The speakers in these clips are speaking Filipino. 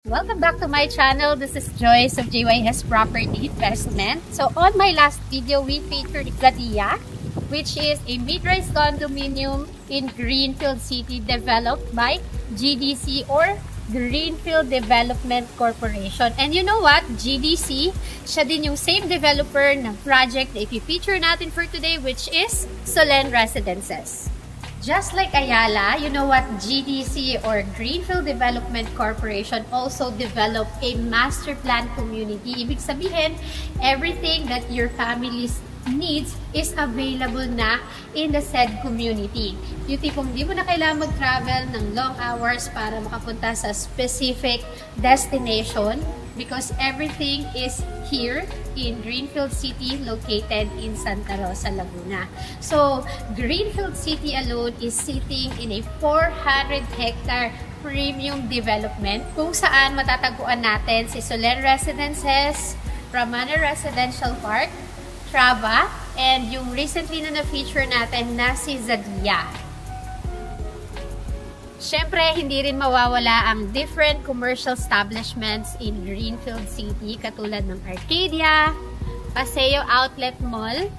Welcome back to my channel. This is Joyce of JYS Property Investment. So on my last video, we featured Gadia, which is a mid-rise condominium in Greenfield City developed by GDC or Greenfield Development Corporation. And you know what? GDC, siya din yung same developer ng project na i-feature natin for today, which is Solen Residences. Just like Ayala, you know what, GDC or Greenfield Development Corporation also developed a master plan community. Ibig sabihin, everything that your family needs is available na in the said community. Yung tipong di mo na kailangan mag-travel ng long hours para makapunta sa specific destination because everything is here in Greenfield City located in Santa Rosa, Laguna. So, Greenfield City alone is sitting in a 400-hectare premium development kung saan matatagpuan natin si Solen Residences, Ramana Residential Park, Trava, and yung recently na na-feature natin na si Zadia. Siyempre, hindi rin mawawala ang different commercial establishments in Greenfield City katulad ng Arcadia, Paseo Outlet Mall,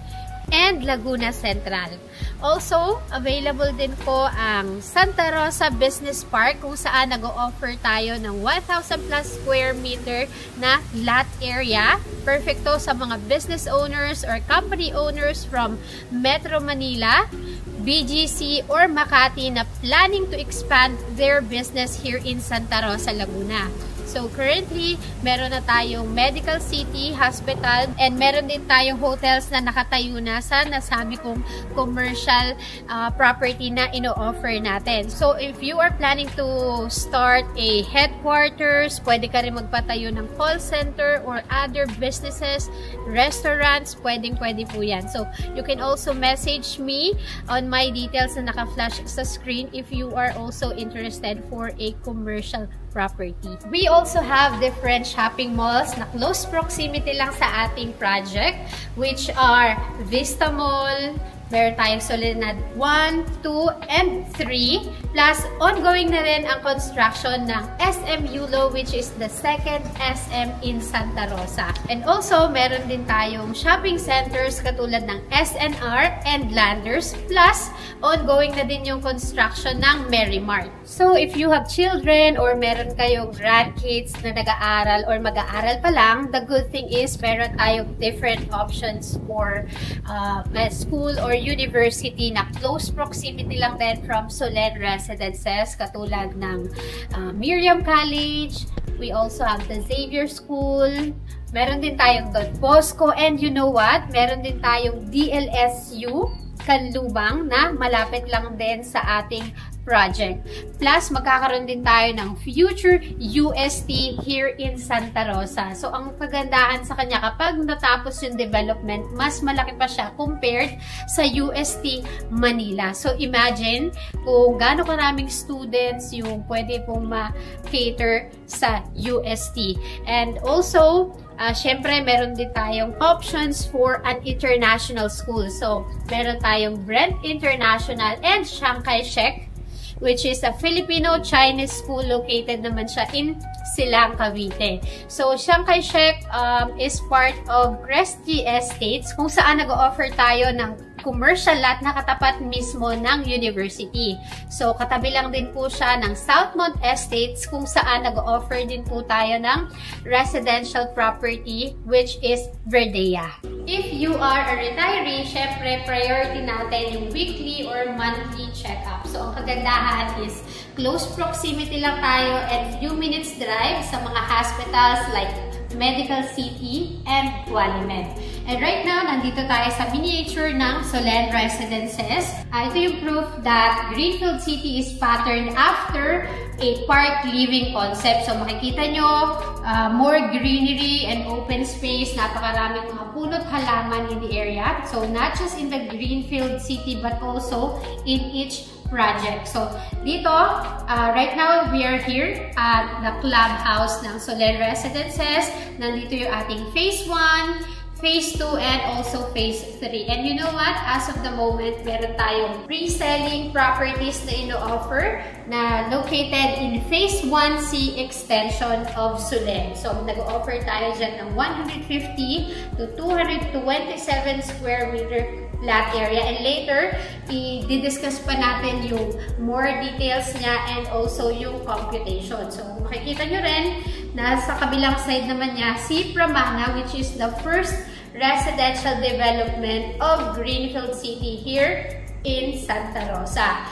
and Laguna Central. Also, available din po ang Santa Rosa Business Park kung saan nag-o-offer tayo ng 1,000 plus square meter na lot area. Perfecto sa mga business owners or company owners from Metro Manila, BGC, or Makati na planning to expand their business here in Santa Rosa, Laguna. So, currently, meron na tayong medical city, hospital, and meron din tayong hotels na nakatayo na sa nasabi kong commercial property na ino-offer natin. So, if you are planning to start a headquarters, pwede ka rin magpatayo ng call center or other businesses, restaurants, pwedeng-pwede po yan. So, you can also message me on my details na naka-flash sa screen if you are also interested for a commercial property. We also have different shopping malls na close proximity lang sa ating project, which are Vista Mall, meron tayong Solenad 1, 2, and 3. Plus, ongoing na rin ang construction ng SM Yulo, which is the second SM in Santa Rosa. And also, meron din tayong shopping centers katulad ng SNR and Landers. Plus, ongoing na din yung construction ng Merrimart. So, if you have children or meron kayong grandkids na nag-aaral or mag-aaral pa lang, the good thing is meron tayong different options for school or university na close proximity lang din from Solen Residences katulad ng Miriam College. We also have the Xavier School. Meron din tayong Don Bosco, and you know what? Meron din tayong DLSU Kanlubang na malapit lang din sa ating project. Plus, magkakaroon din tayo ng future UST here in Santa Rosa. So, ang kagandahan sa kanya, kapag natapos yung development, mas malaki pa siya compared sa UST Manila. So, imagine kung gaano karaming students yung pwede pong ma-cater sa UST. And also, syempre, meron din tayong options for an international school. So, meron tayong Brent International and Chiang Kai-shek, which is a Filipino-Chinese school located naman siya in Silang, Cavite. So, Chiang Kai-shek is part of Cresty Estates kung saan nag-offer tayo ng commercial lot na katapat mismo ng university. So, katabi lang din po siya ng Southmont Estates kung saan nag-offer din po tayo ng residential property which is Verdea. If you are a retiree, syempre priority natin yung weekly or monthly check-up. So, ang kagandahan is close proximity lang tayo and few minutes drive sa mga hospitals like Medical City and Qualimed. And right now, nandito tayo sa miniature ng Solen Residences. Ito yung proof that Greenfield City is patterned after a park living concept. So makikita nyo, more greenery and open space, napakaraming mga punot halaman in the area. So not just in the Greenfield City but also in each project. So, dito, right now, we are here at the clubhouse ng Solen Residences. Nandito yung ating Phase 1, Phase 2 and also Phase 3. And you know what? As of the moment, meron tayong pre-selling properties na ino-offer na located in Phase 1C extension of Solen. So, nag-offer tayo dyan ng 150 to 227 square meter lot area. And later, i-discuss pa natin yung more details niya and also yung computation. So, makikita nyo rin na sa kabilang side naman niya, si Pramana, which is the first residential development of Greenfield City here in Santa Rosa.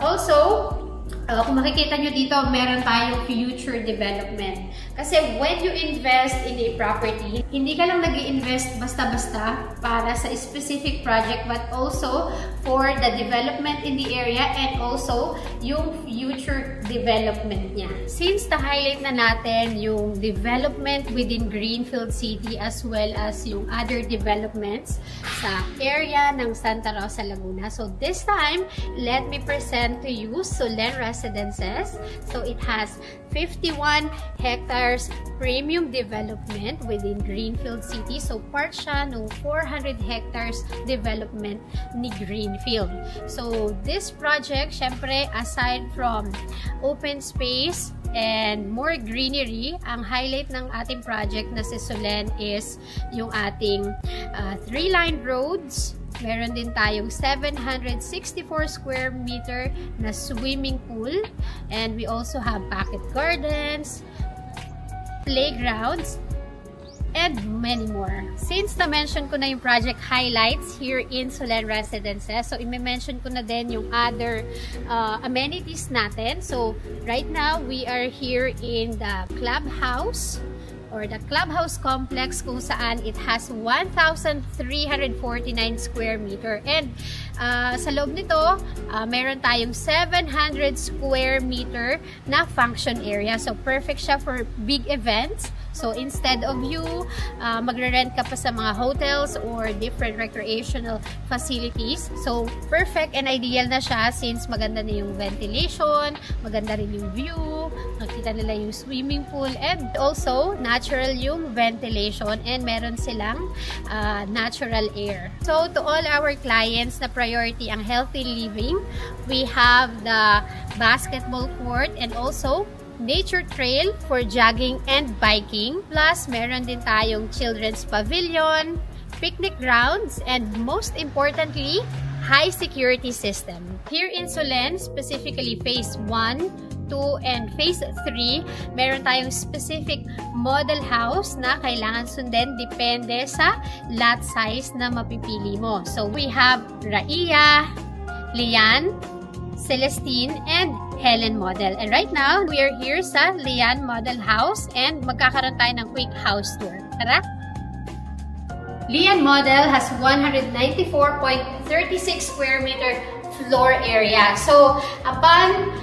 Also, kung makikita nyo dito, meron tayong future development. Kasi when you invest in a property, hindi ka lang nag-i-invest basta-basta para sa specific project, but also for the development in the area and also yung future development niya. Since na-highlight na natin yung development within Greenfield City as well as yung other developments sa area ng Santa Rosa, Laguna. So this time, let me present to you Solen Residences. So it has 51 hectares premium development within Greenfield City. So part siya ng 400 hectares development ni Greenfield. So this project, syempre, aside from open space and more greenery, ang highlight ng ating project na si Solen is yung ating 3-line roads. Meron din tayong 764 square meter na swimming pool. And we also have pocket gardens, playgrounds, and many more. Since na-mention ko na yung project highlights here in Solen Residences, so i-mention ko na din yung other amenities natin. So, right now, we are here in the clubhouse or the clubhouse complex kung saan it has 1,349 square meter. And sa loob nito, meron tayong 700 square meter na function area. So, perfect siya for big events. So, instead of you magre-rent ka pa sa mga hotels or different recreational facilities, so, perfect and ideal na siya since maganda na yung ventilation, maganda rin yung view, nakita nila yung swimming pool, and also, natural yung ventilation and meron silang natural air. So, to all our clients na priority ang healthy living, we have the basketball court and also nature trail for jogging and biking. Plus, meron din tayong children's pavilion, picnic grounds, and most importantly, high security system. Here in Solen, specifically Phase 1, 2, and Phase 3, meron tayong specific model house na kailangan sundin depende sa lot size na mapipili mo. So, we have Raiya, Lian, Celestine, and Helen model. And right now, we are here sa Lian model house and magkakaroon tayo ng quick house tour. Tara! Lian model has 194.36 square meter floor area. So, upon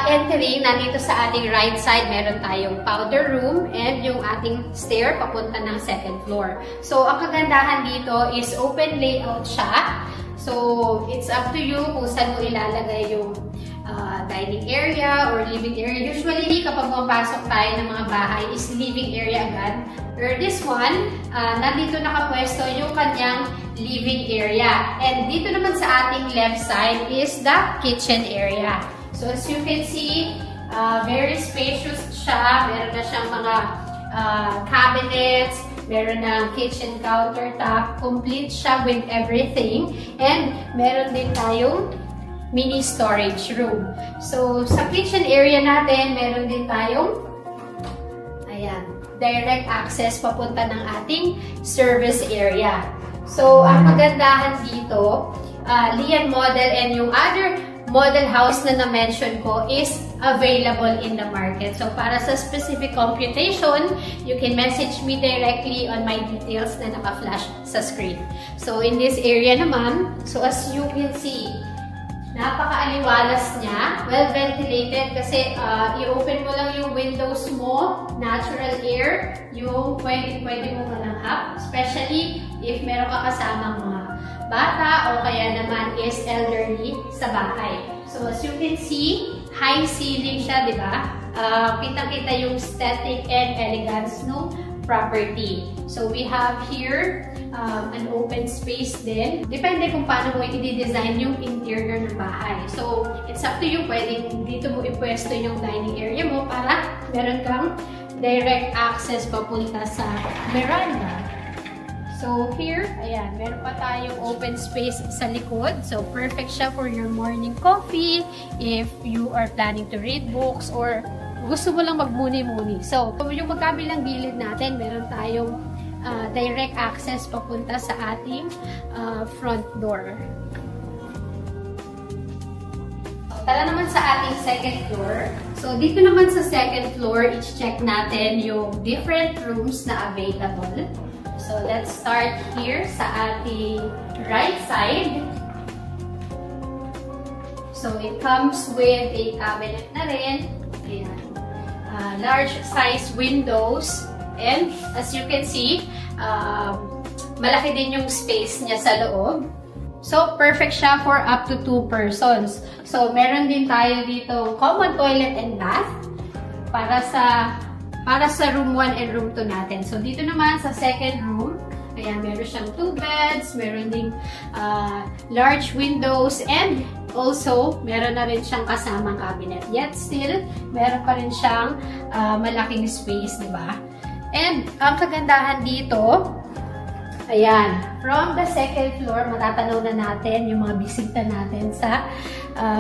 entering, nandito sa ating right side, meron tayong powder room and yung ating stair papunta ng second floor. So, ang kagandahan dito is open layout siya. So, it's up to you kung saan mo ilalagay yung dining area or living area. Usually, kapag pumapasok tayo ng mga bahay, is living area agad. Or this one, nandito nakapwesto yung kanyang living area. And dito naman sa ating left side is the kitchen area. So, as you can see, very spacious siya. Meron na siyang mga cabinets, meron ng kitchen countertop, complete siya with everything. And meron din tayong mini storage room. So, sa kitchen area natin, meron din tayong direct access papunta ng ating service area. So, ang magandahan dito, Lian model and yung other model house na na-mention ko is available in the market. So, para sa specific computation, you can message me directly on my details na naka-flash sa screen. So, in this area naman, so as you can see, napaka-aliwalas niya, well-ventilated kasi i-open mo lang yung windows mo, natural air, yung pwede mo malanghap, especially if meron ka kasamang mga bata o kaya naman is elderly sa bahay. So, as you can see, high ceiling siya, di ba? Kitang-kita yung aesthetic and elegance ng property. So we have here an open space din. Depende kung paano mo i-design yung interior ng bahay. So it's up to you. Pwedeng dito mo ipwesto yung dining area mo para meron kang direct access papunta sa veranda. So here, ayan, meron pa tayong open space sa likod. So perfect siya for your morning coffee if you are planning to read books or gusto mo lang magmuni-muni. So yung magkabilang gilid natin, meron tayong direct access papunta sa ating front door. Tara naman sa ating second floor. So, dito naman sa second floor, i-check natin yung different rooms na available. So, let's start here sa ating right side. So, it comes with a cabinet na rin. Ayan. Large size windows. And, as you can see, malaki din yung space niya sa loob. So, perfect siya for up to 2 persons. So, meron din tayo dito common toilet and bath para sa room 1 and room 2 natin. So, dito naman sa second room, ayan, meron siyang 2 beds, meron ding large windows, and also, meron na rin siyang kasamang cabinet. Yet still, meron pa rin siyang malaking space, di ba? And, ang kagandahan dito, ayan, from the second floor, matatanaw na natin yung mga bisita natin sa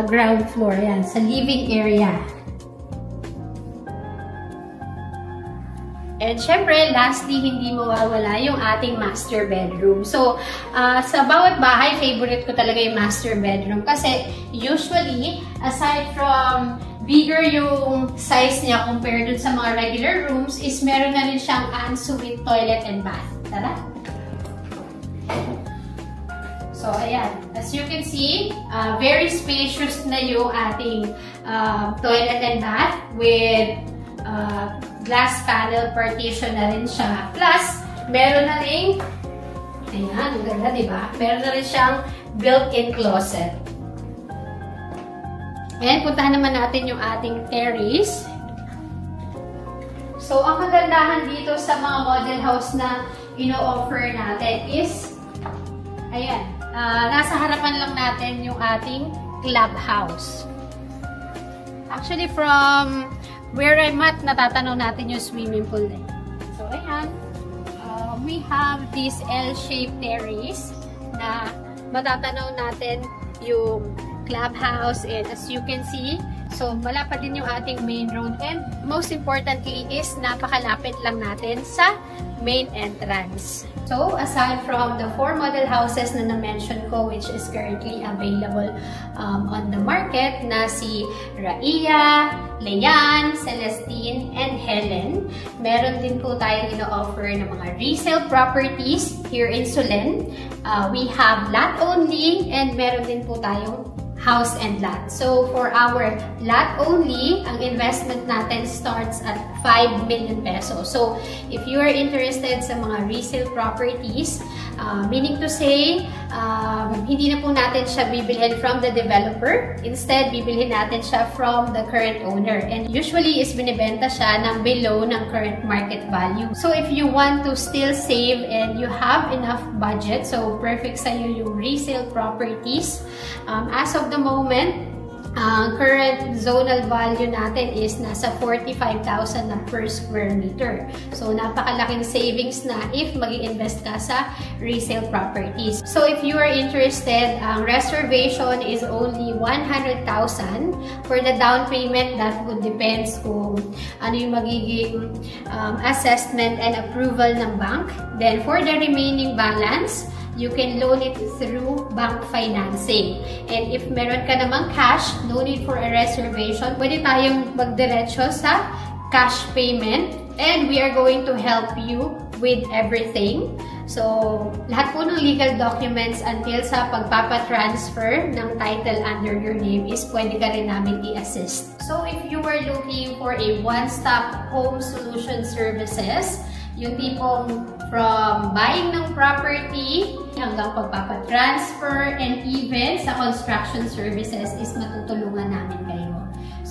ground floor. Ayan, sa living area. And syempre, lastly, hindi mawawala yung ating master bedroom. So, sa bawat bahay, favorite ko talaga yung master bedroom. Kasi, usually, aside from bigger yung size niya compared dun sa mga regular rooms, is meron na rin siyang ensuite toilet and bath. Tara! So, ayan. As you can see, very spacious na yung ating toilet and bath with glass panel partition na rin siya. Plus, meron na rin, ayan, ang ganda, diba? Meron na rin siyang built-in closet. Ayan, puntahan naman natin yung ating terrace. So, ang kagandahan dito sa mga model house na ino-offer natin is, ayan, nasa harapan lang natin yung ating clubhouse. Actually, from where I'm at, natatanaw natin yung swimming pool. So, ayan. We have this L-shaped terrace na matatanaw natin yung clubhouse, and as you can see, so malapad din yung ating main road, and most importantly is napakalapit lang natin sa main entrance. So, aside from the 4 model houses na na-mention ko, which is currently available on the market, na si Raiya, Leyan, Celestine, and Helen, meron din po tayong ino-offer ng mga resale properties here in Solen. We have lot only, and meron din po tayong house and lot. So, for our lot only, ang investment natin starts at 5 million pesos. So, if you are interested sa mga resale properties, meaning to say, hindi na po natin siya bibilhin from the developer. Instead, bibilhin natin siya from the current owner. And usually, is binibenta siya ng below ng current market value. So, if you want to still save and you have enough budget, so perfect sa'yo yung resale properties, as of the moment, current zonal value natin is nasa 45,000 na per square meter. So, napakalaking savings na if mag-i-invest ka sa resale properties. So, if you are interested, ang reservation is only 100,000. For the down payment, that would depends kung ano yung magiging assessment and approval ng bank. Then, for the remaining balance, you can loan it through bank financing. And if meron ka namang cash, no need for a reservation, pwede tayong magdiretso sa cash payment. And we are going to help you with everything. So, lahat po ng legal documents until sa pagpapatransfer ng title under your name is pwede ka rin namin i-assist. So, if you are looking for a one-stop home solution services, yung tipong from buying ng property hanggang pagpapatransfer and even sa construction services is matutulungan namin kayo.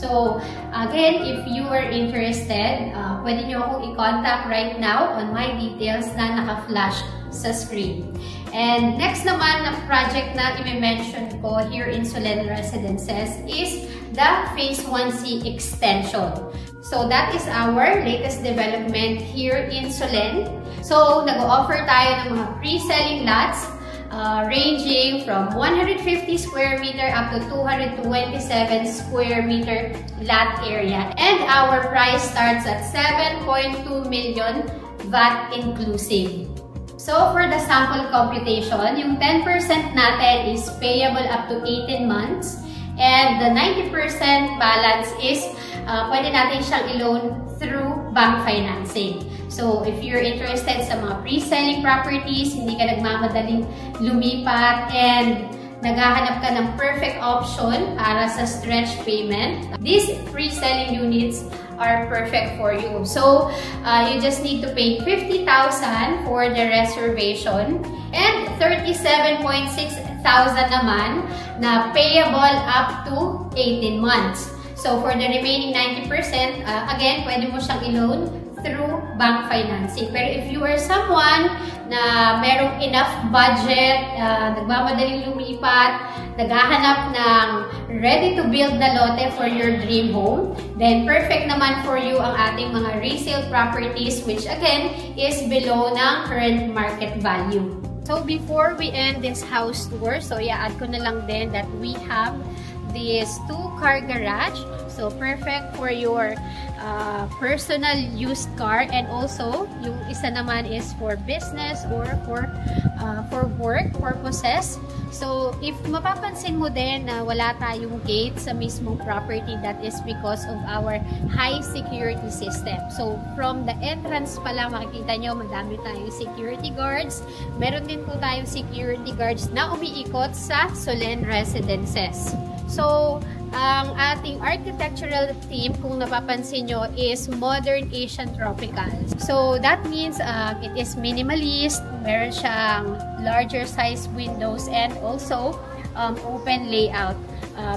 So, again, if you are interested, pwede nyo akong i-contact right now on my details na naka-flash sa screen. And next naman na project na i-mention ko here in Solen Residences is the Phase 1C Extension. So, that is our latest development here in Solen. So, nag-offer tayo ng mga pre-selling lots ranging from 150 square meter up to 227 square meter lot area. And our price starts at 7.2 million VAT inclusive. So, for the sample computation, yung 10% natin is payable up to 18 months. And the 90% balance is pwede natin siyang i-loan through bank financing. So, if you're interested sa mga pre-selling properties, hindi ka nagmamadaling lumipat, and naghahanap ka ng perfect option para sa stretch payment, these pre-selling units are perfect for you. So, you just need to pay 50,000 for the reservation and 37,600 naman na payable up to 18 months. So, for the remaining 90%, again, pwede mo siyang i-loan through bank financing. Pero if you are someone na merong enough budget, nagmamadaling lumipat, naghahanap ng ready-to-build na lote for your dream home, then perfect naman for you ang ating mga resale properties, which again is below ng current market value. So before we end this house tour, so i-add ko na lang din that we have this 2-car garage. So, perfect for your personal used car, and also, yung isa naman is for business or for work purposes. So, if mapapansin mo din na wala tayong gate sa mismong property, that is because of our high security system. So, from the entrance pa lang, makikita nyo, madami tayong security guards. Meron din po tayong security guards na umiikot sa Solen Residences. So, ang ating architectural theme, kung napapansin nyo, is Modern Asian Tropical. So, that means it is minimalist, meron siyang larger size windows, and also open layout.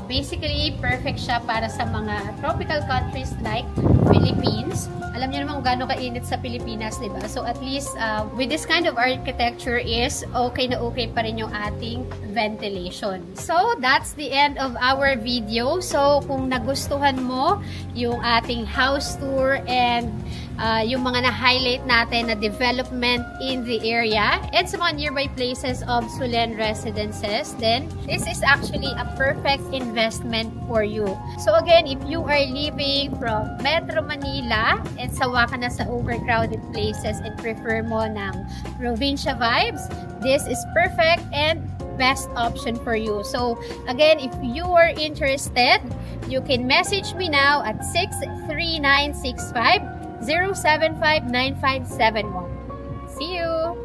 Basically, perfect siya para sa mga tropical countries like Philippines. Alam niyo naman kung gaano kainit sa Pilipinas, diba? So, at least, with this kind of architecture is okay na okay pa rin yung ating ventilation. So, that's the end of our video. So, kung nagustuhan mo yung ating house tour and yung mga na-highlight natin na development in the area and sa mga nearby places of Solen Residences, then this is actually a perfect investment for you. So again, if you are living from Metro Manila and sawa ka na sa overcrowded places and prefer mo ng provincia vibes, this is perfect and best option for you. So again, if you are interested, you can message me now at 63965 0759571. See you!